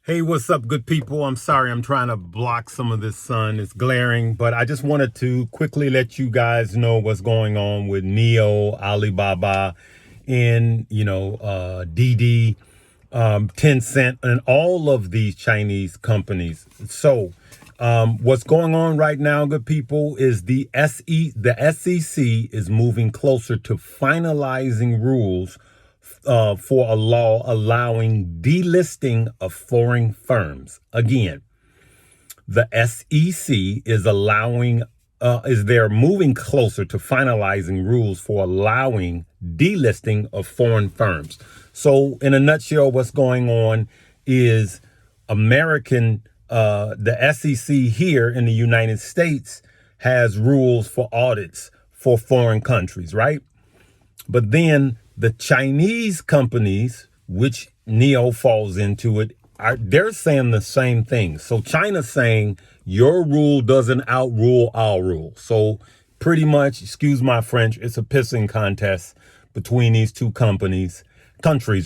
Hey, what's up, good people? I'm sorry, I'm trying to block some of this sun. It's glaring, but I just wanted to quickly let you guys know what's going on with NIO, Alibaba, and DD, Tencent, and all of these Chinese companies. So, what's going on right now, good people, is the SEC is moving closer to finalizing rules for a law allowing delisting of foreign firms. Again, the SEC is they're moving closer to finalizing rules for allowing delisting of foreign firms. So, in a nutshell, what's going on is the SEC here in the United States has rules for audits for foreign countries, right? But then the Chinese companies, which NIO falls into it, they're saying the same thing. So China's saying your rule doesn't outrule our rule. So pretty much, excuse my French, it's a pissing contest between these two countries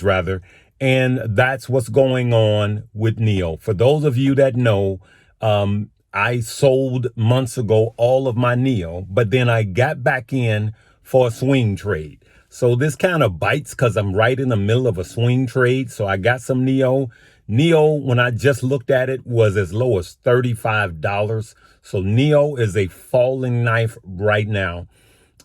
rather. And that's what's going on with NIO. For those of you that know, I sold months ago all of my NIO, but then I got back in for a swing trade. So this kind of bites because I'm right in the middle of a swing trade. So I got some NIO. NIO, when I just looked at it, was as low as $35. So NIO is a falling knife right now.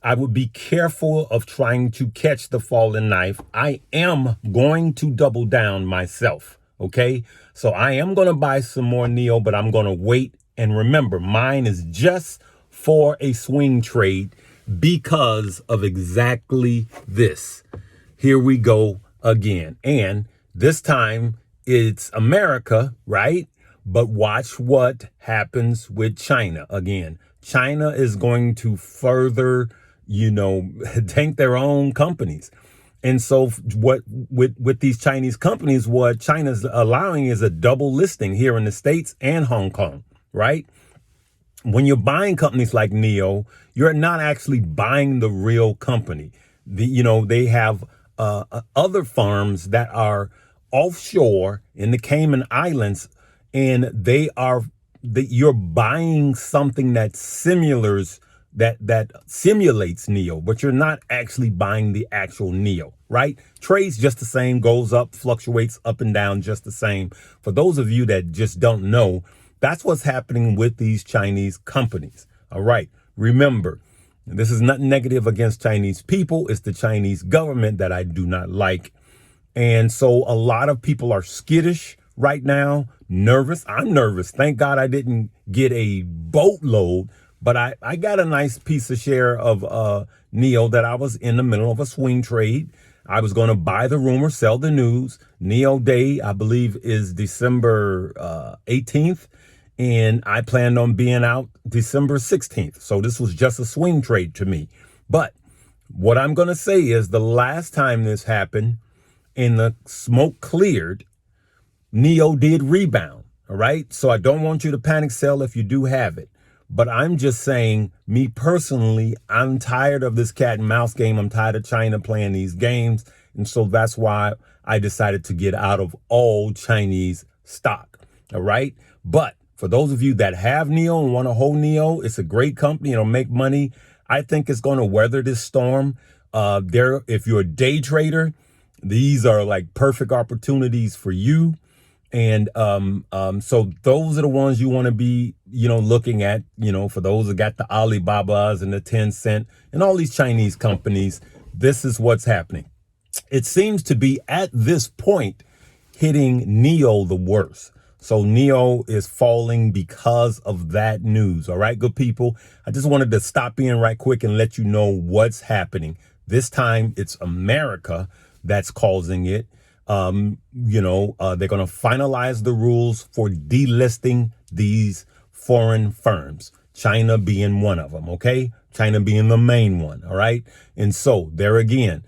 I would be careful of trying to catch the falling knife. I am going to double down myself. Okay. So I am going to buy some more NIO, but I'm going to wait. And remember, mine is just for a swing trade because of exactly this. Here we go again. And this time it's America, right? But watch what happens with China again. China is going to further, tank their own companies. And so what with these Chinese companies, what China's allowing is a double listing here in the States and Hong Kong, right? When you're buying companies like NIO, you're not actually buying the real company. They have other farms that are offshore in the Cayman Islands, and you're buying something that simulates NIO, but you're not actually buying the actual NIO, right? Trades just the same, goes up, fluctuates up and down just the same. For those of you that just don't know, that's what's happening with these Chinese companies. All right. Remember, this is nothing negative against Chinese people. It's the Chinese government that I do not like. And so a lot of people are skittish right now, nervous. I'm nervous. Thank God I didn't get a boatload, but I got a nice piece of share of NIO that I was in the middle of a swing trade. I was going to buy the rumor, sell the news. NIO Day, I believe, is December 18th. And I planned on being out December 16th. So this was just a swing trade to me. But what I'm going to say is the last time this happened and the smoke cleared, NIO did rebound. All right. So I don't want you to panic sell if you do have it. But I'm just saying, me personally, I'm tired of this cat and mouse game. I'm tired of China playing these games. And so that's why I decided to get out of all Chinese stock. All right. But for those of you that have NIO and want to hold NIO, it's a great company. It'll make money. I think it's going to weather this storm. If you're a day trader, these are like perfect opportunities for you. And so those are the ones you want to be, looking at, for those that got the Alibabas and the Tencent and all these Chinese companies. This is what's happening. It seems to be at this point hitting NIO the worst. So NIO is falling because of that news. All right, good people. I just wanted to stop in right quick and let you know what's happening. This time it's America that's causing it. They're going to finalize the rules for delisting these foreign firms, China being one of them. OK, China being the main one. All right. And so there again,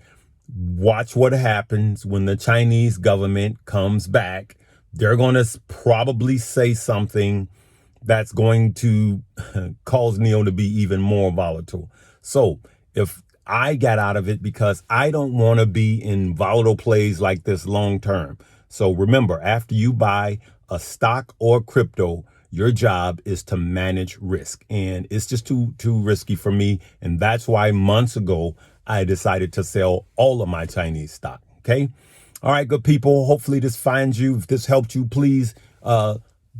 watch what happens when the Chinese government comes back. They're going to probably say something that's going to cause NIO to be even more volatile. So if I got out of it because I don't want to be in volatile plays like this long term. So remember, after you buy a stock or crypto, your job is to manage risk. And it's just too risky for me. And that's why months ago, I decided to sell all of my Chinese stock. Okay. All right, good people. Hopefully this finds you. If this helped you, please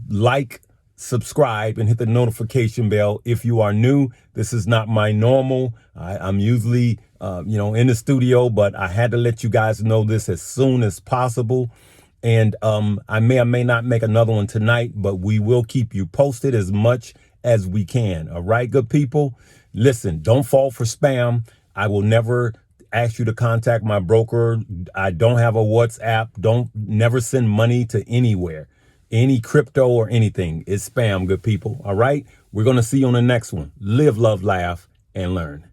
like, subscribe, and hit the notification bell. If you are new, this is not my normal. I'm usually, in the studio, but I had to let you guys know this as soon as possible. And I may or may not make another one tonight, but we will keep you posted as much as we can. All right, good people. Listen, don't fall for spam. I will never ask you to contact my broker. I don't have a WhatsApp. Never send money to anywhere. Any crypto or anything is spam, good people. All right. We're going to see you on the next one. Live, love, laugh, and learn.